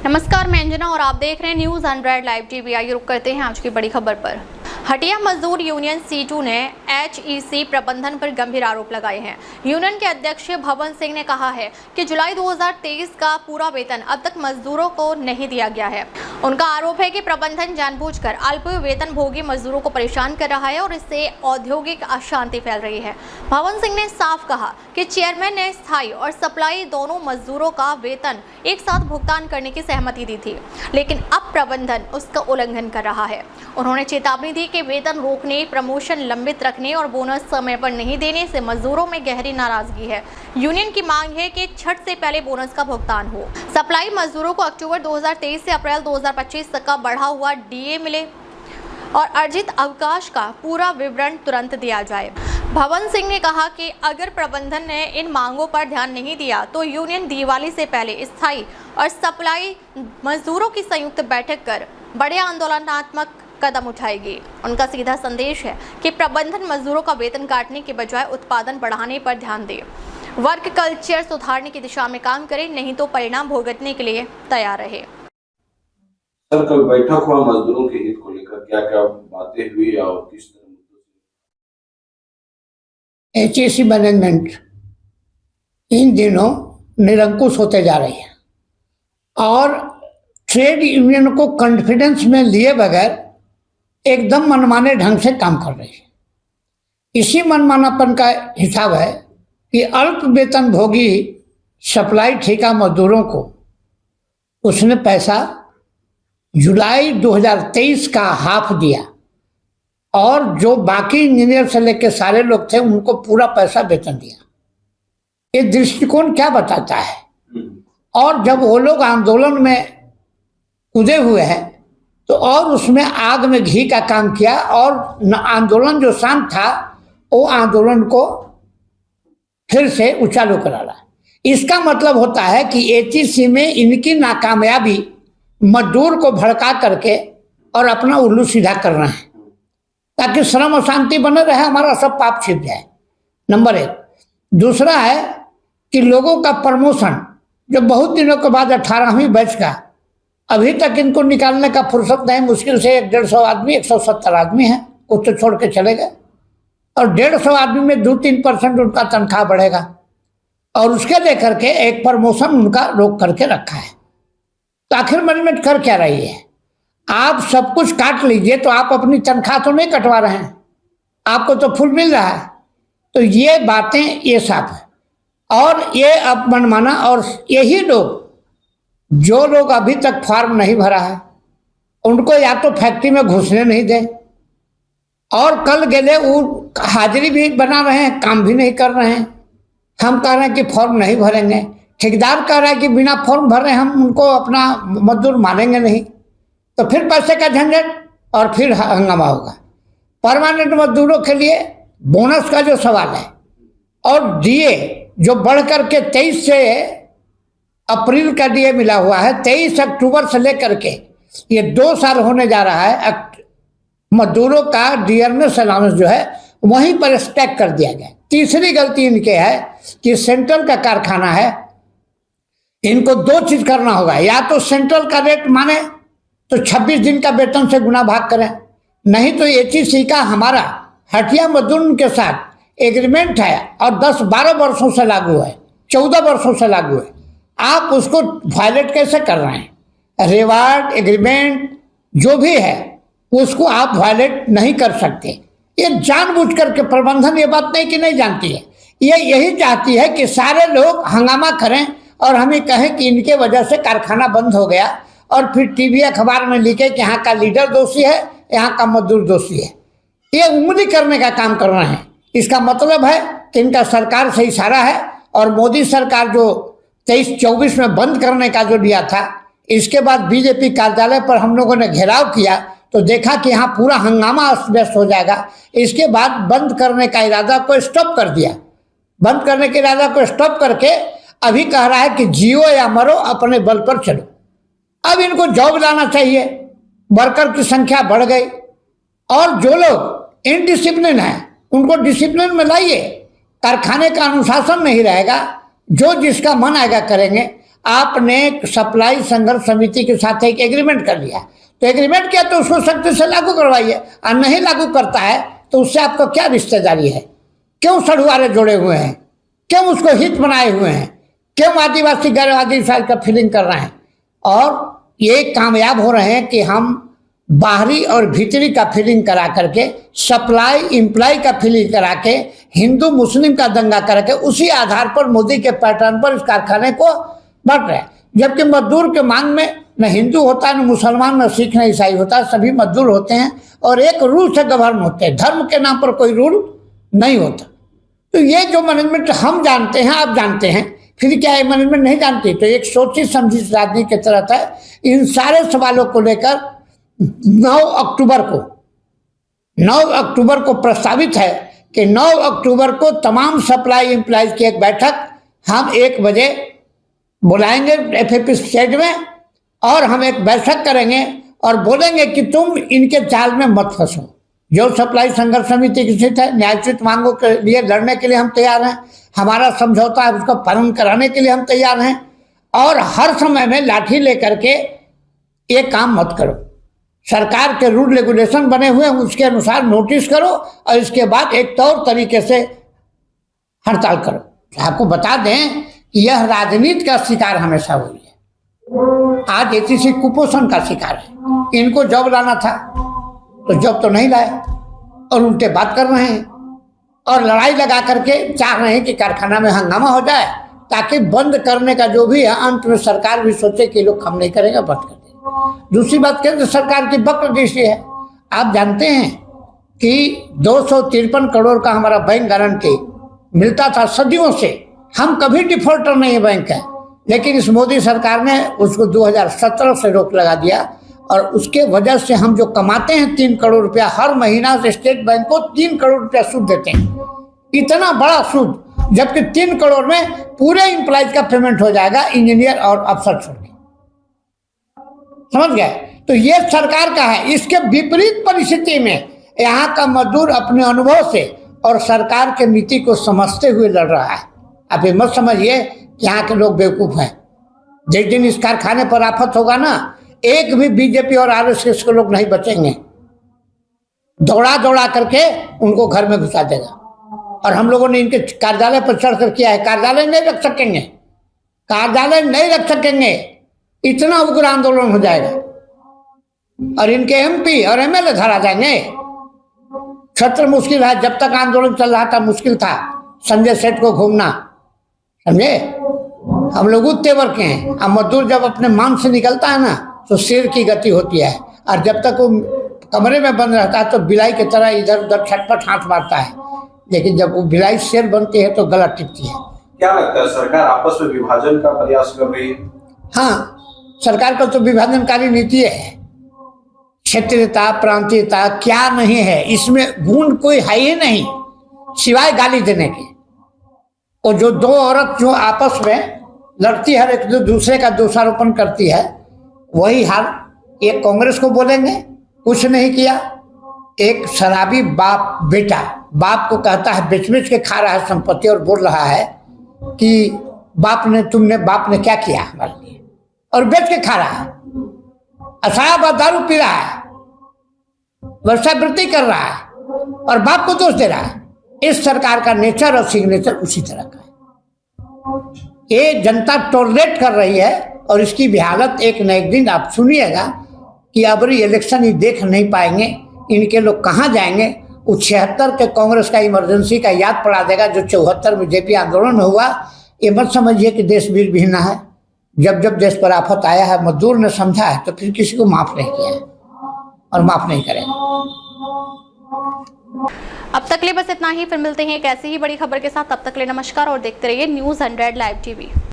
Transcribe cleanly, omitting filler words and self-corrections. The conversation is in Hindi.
नमस्कार, मैं अंजना और आप देख रहे हैं न्यूज 100 लाइव टीवी। आइए रुक करते हैं आज की बड़ी खबर पर। हटिया मजदूर यूनियन C2 ने HEC प्रबंधन पर गंभीर आरोप लगाए हैं। यूनियन के अध्यक्ष भवन सिंह ने कहा है कि जुलाई 2023 का पूरा वेतन अब तक मजदूरों को नहीं दिया गया है। उनका आरोप है कि प्रबंधन जानबूझकर अल्प वेतन भोगी मजदूरों को परेशान कर रहा है और इससे औद्योगिक अशांति फैल रही है। भवन सिंह ने साफ कहा कि चेयरमैन ने स्थायी और सप्लाई दोनों मजदूरों का वेतन एक साथ भुगतान करने की सहमति दी थी, लेकिन अब प्रबंधन उसका उल्लंघन कर रहा है। उन्होंने चेतावनी दी कि वेतन रोकने, प्रमोशन लंबित रखने और बोनस समय पर नहीं देने से मजदूरों में गहरी नाराजगी है। यूनियन की मांग है कि छठ से पहले बोनस का भुगतान हो। सप्लाई मजदूरों को अक्टूबर 2023 से अप्रैल 2025 तक का बढ़ा हुआ DA मिले और अर्जित अवकाश का पूरा विवरण तुरंत दिया जाए। भवन सिंह ने कहा कि अगर प्रबंधन ने इन मांगों पर ध्यान नहीं दिया तो यूनियन दिवाली से पहले स्थायी और सप्लाई मजदूरों की संयुक्त बैठक कर बड़े आंदोलनात्मक कदम उठाएगी। उनका सीधा संदेश है कि प्रबंधन मजदूरों का वेतन काटने के बजाय उत्पादन बढ़ाने पर ध्यान दे, वर्क कल्चर सुधारने की दिशा में काम करे, नहीं तो परिणाम भुगतने के लिए तैयार रहे। सर, कल बैठक हुआ मजदूरों के हित को लेकर, क्या क्या बातें हुई और किस तरह? HEC मैनेजमेंट इन दिनों निरंकुश होते जा रही है और ट्रेड यूनियन को कॉन्फिडेंस में लिए बगैर एकदम मनमाने ढंग से काम कर रही है। इसी मनमानापन का हिसाब है कि अल्प वेतन भोगी सप्लाई ठेका मजदूरों को उसने पैसा जुलाई 2023 का हाफ दिया और जो बाकी इंजीनियर से लेकर सारे लोग थे उनको पूरा पैसा वेतन दिया। ये दृष्टिकोण क्या बताता है? और जब वो लोग आंदोलन में कूदे हुए हैं तो और उसमें आग में घी का काम किया और आंदोलन जो शांत था वो आंदोलन को फिर से उचालू करा रहा है। इसका मतलब होता है कि HEC में इनकी नाकामयाबी मजदूर को भड़का करके और अपना उल्लू सीधा करना है ताकि श्रम अशांति बने रहे, हमारा सब पाप छिप जाए। नंबर 1। दूसरा है कि लोगों का प्रमोशन जो बहुत दिनों के बाद 18वीं बैच का अभी तक इनको निकालने का फुर्सत नहीं। मुश्किल से 150 आदमी 170 आदमी है, कुछ तो छोड़ के चले गए और 150 आदमी में 2-3% उनका तनख्वाह बढ़ेगा और उसके लेकर के एक प्रमोशन उनका रोक करके रखा है। तो आखिर मैनेजमेंट कर क्या रही है? आप सब कुछ काट लीजिए तो आप अपनी तनख्वाह तो नहीं कटवा रहे हैं, आपको तो फुल मिल रहा है। तो ये बातें ये साफ है और ये अब मनमाना। और यही लोग जो लोग अभी तक फॉर्म नहीं भरा है उनको या तो फैक्ट्री में घुसने नहीं दें और कल गले वो हाजिरी भी बना रहे हैं, काम भी नहीं कर रहे हैं। हम कह रहे हैं कि फॉर्म नहीं भरेंगे, ठेकेदार कह रहा है कि बिना फॉर्म भरे हम उनको अपना मजदूर मानेंगे नहीं। तो फिर पैसे का झंझट और फिर हंगामा होगा। परमानेंट मजदूरों के लिए बोनस का जो सवाल है और DA जो बढ़ करके 23 से अप्रैल का DA मिला हुआ है, 23 अक्टूबर से लेकर के ये 2 साल होने जा रहा है। मजदूरों का डियरनेस अलाउंस जो है वहीं पर स्टैक कर दिया गया। तीसरी गलती इनके है कि सेंट्रल का कारखाना है, इनको 2 चीज करना होगा। या तो सेंट्रल का रेट माने तो 26 दिन का वेतन से गुना भाग करें, नहीं तो HEC का हमारा हटिया मजदूर के साथ एग्रीमेंट है और 10-12 वर्षों से लागू है, 14 वर्षों से लागू है। आप उसको वायलेट कैसे कर रहे हैं? रिवार्ड एग्रीमेंट जो भी है उसको आप वायलेट नहीं कर सकते। ये जानबूझ करके प्रबंधन ये बात नहीं कि नहीं जानती है, ये यही चाहती है कि सारे लोग हंगामा करें और हमें कहें कि इनके वजह से कारखाना बंद हो गया और फिर टीवी अखबार में लिखे कि यहाँ का लीडर दोषी है, यहाँ का मजदूर दोषी है। ये उंगली करने का काम कर रहे हैं। इसका मतलब है कि इनका सरकार से इशारा है और मोदी सरकार जो 23-24 में बंद करने का जो दिया था, इसके बाद बीजेपी कार्यालय पर हम लोगों ने घेराव किया तो देखा कि यहाँ पूरा हंगामा अस्त व्यस्त हो जाएगा। इसके बाद बंद करने का इरादा को स्टॉप कर दिया। बंद करने के इरादा को स्टॉप करके अभी कह रहा है कि जियो या मरो, अपने बल पर चलो। अब इनको जॉब लाना चाहिए, वर्कर की संख्या बढ़ गई और जो लोग इनडिसिप्लिन है उनको डिसिप्लिन में लाइए। कारखाने का अनुशासन नहीं रहेगा, जो जिसका मन आएगा करेंगे। आपने सप्लाई संघर्ष समिति के साथ एक एग्रीमेंट कर लिया, तो एग्रीमेंट किया तो उसको सख्ती से लागू करवाइए, और नहीं लागू करता है तो उससे आपको क्या रिश्तेदारी है? क्यों सढ़ुआरे जोड़े हुए हैं? क्यों उसको हित बनाए हुए हैं? क्यों आदिवासी गैर आदिवासी का फीलिंग कर रहे हैं? और ये कामयाब हो रहे हैं कि हम बाहरी और भीतरी का फीलिंग करा करके, सप्लाई इम्प्लाई का फीलिंग करा के, हिंदू मुस्लिम का दंगा करके उसी आधार पर मोदी के पैटर्न पर इस कारखाने को बढ़ रहे हैं। जबकि मजदूर के मांग में न हिंदू होता, न मुसलमान, न सिख, न ईसाई होता, सभी मजदूर होते हैं और एक रूल से गवर्न होते हैं। धर्म के नाम पर कोई रूल नहीं होता। तो ये जो मैनेजमेंट हम जानते हैं, आप जानते हैं, फिर क्या है मैनेजमेंट नहीं जानती? तो एक सोची समझी राजनीति के तरह है। इन सारे सवालों को लेकर 9 अक्टूबर को प्रस्तावित है कि 9 अक्टूबर को तमाम सप्लाई एम्प्लॉइज की एक बैठक हम 1 बजे बुलाएंगे FAP स्टेट में, और हम एक बैठक करेंगे और बोलेंगे कि तुम इनके जाल में मत फंसो। जो सप्लाई संघर्ष समिति की सीट है, न्यायोचित मांगों के लिए लड़ने के लिए हम तैयार हैं। हमारा समझौता है उसका पालन कराने के लिए हम तैयार हैं, और हर समय में लाठी लेकर के ये काम मत करो। सरकार के रूल रेगुलेशन बने हुए हैं, उसके अनुसार नोटिस करो और इसके बाद एक तौर तरीके से हड़ताल करो। आपको बता दें कि यह राजनीति का शिकार हमेशा हुई है। आज ATC कुपोषण का शिकार है। इनको जॉब लाना था तो जॉब तो नहीं लाए और उल्टे बात कर रहे हैं और लड़ाई लगा करके चाह रहे हैं कि कारखाना में हंगामा हो जाए, ताकि बंद करने का जो भी है अंत में सरकार भी सोचे कि लोग हम नहीं करेंगे, बंद कर दें। दूसरी बात केंद्र सरकार की वक्रदृष्टि है। आप जानते हैं कि 253 करोड़ का हमारा बैंक गारंटी मिलता था सदियों से। हम कभी डिफॉल्टर नहीं है बैंक है, लेकिन इस मोदी सरकार ने उसको 2017 से रोक लगा दिया, और उसके वजह से हम जो कमाते हैं 3 करोड़ रुपया हर महीना से स्टेट बैंक को 3 करोड़ रुपया सूद देते हैं। इतना बड़ा सूद, जबकि 3 करोड़ में पूरे एम्प्लॉइज का पेमेंट हो जाएगा, इंजीनियर और अफसर छोड़ के। समझ गए? तो ये सरकार का है। इसके विपरीत परिस्थिति में यहाँ का मजदूर अपने अनुभव से और सरकार के नीति को समझते हुए लड़ रहा है। आप ये मत समझिए कि यहाँ के लोग बेवकूफ हैं। जिस दिन इस कारखाने पर आफत होगा ना, एक भी बीजेपी और RSS के लोग नहीं बचेंगे। दौड़ा दौड़ा करके उनको घर में घुसा देगा। और हम लोगों ने इनके कार्यालय पर चढ़कर किया है। कार्यालय नहीं रख सकेंगे, कार्यालय नहीं रख सकेंगे, इतना उग्र आंदोलन हो जाएगा। और इनके MP और MLA धरा जाएंगे। छत्र मुश्किल है। जब तक आंदोलन चल रहा था मुश्किल था संजय सेठ को घूमना, समझे? हम लोग तेवर के हैं। अब मजदूर जब अपने मान से निकलता है ना तो शेर की गति होती है, और जब तक वो कमरे में बंद रहता है तो बिलाई की तरह इधर उधर छटपट हाथ मारता है, लेकिन जब वो बिलाई शेर बनती है तो गला टिकती है। क्या लगता है सरकार आपस में विभाजन का प्रयास कर रही है? हाँ, सरकार का तो विभाजनकारी नीति है। क्षेत्रीयता, प्रांतीयता क्या नहीं है, इसमें गुण कोई है ही नहीं सिवाय गाली देने के। और जो 2 औरत जो आपस में लड़ती है, एक दूसरे का दोषारोपण करती है, वही हाल एक कांग्रेस को बोलेंगे कुछ नहीं किया। एक शराबी बाप बेटा बाप को कहता है, बेच बेच के खा रहा है संपत्ति, और बोल रहा है कि बाप ने क्या किया हमारे लिए, और बेच के खा रहा है। असाया दारू पी रहा है, वर्षावृत्ति कर रहा है और बाप को दोष दे रहा है। इस सरकार का नेचर और सिग्नेचर उसी तरह का है। ये जनता टॉलरेट कर रही है, और इसकी भी हालत एक न एक दिन आप सुनिएगा कि अबरी इलेक्शन ही देख नहीं पाएंगे। इनके लोग कहाँ जाएंगे? वो 76 के कांग्रेस का इमरजेंसी का याद पड़ा देगा, जो 74 में JP आंदोलन में हुआ। ये मत समझिए कि देश वीर विहीन है। जब जब देश पर आफत आया है, मजदूर ने समझा है, तो फिर किसी को माफ नहीं किया है और माफ नहीं करेंगे। अब तक ले बस इतना ही। फिर मिलते हैं एक ऐसी ही बड़ी खबर के साथ। तब तक ले नमस्कार और देखते रहिए News 100 Live TV।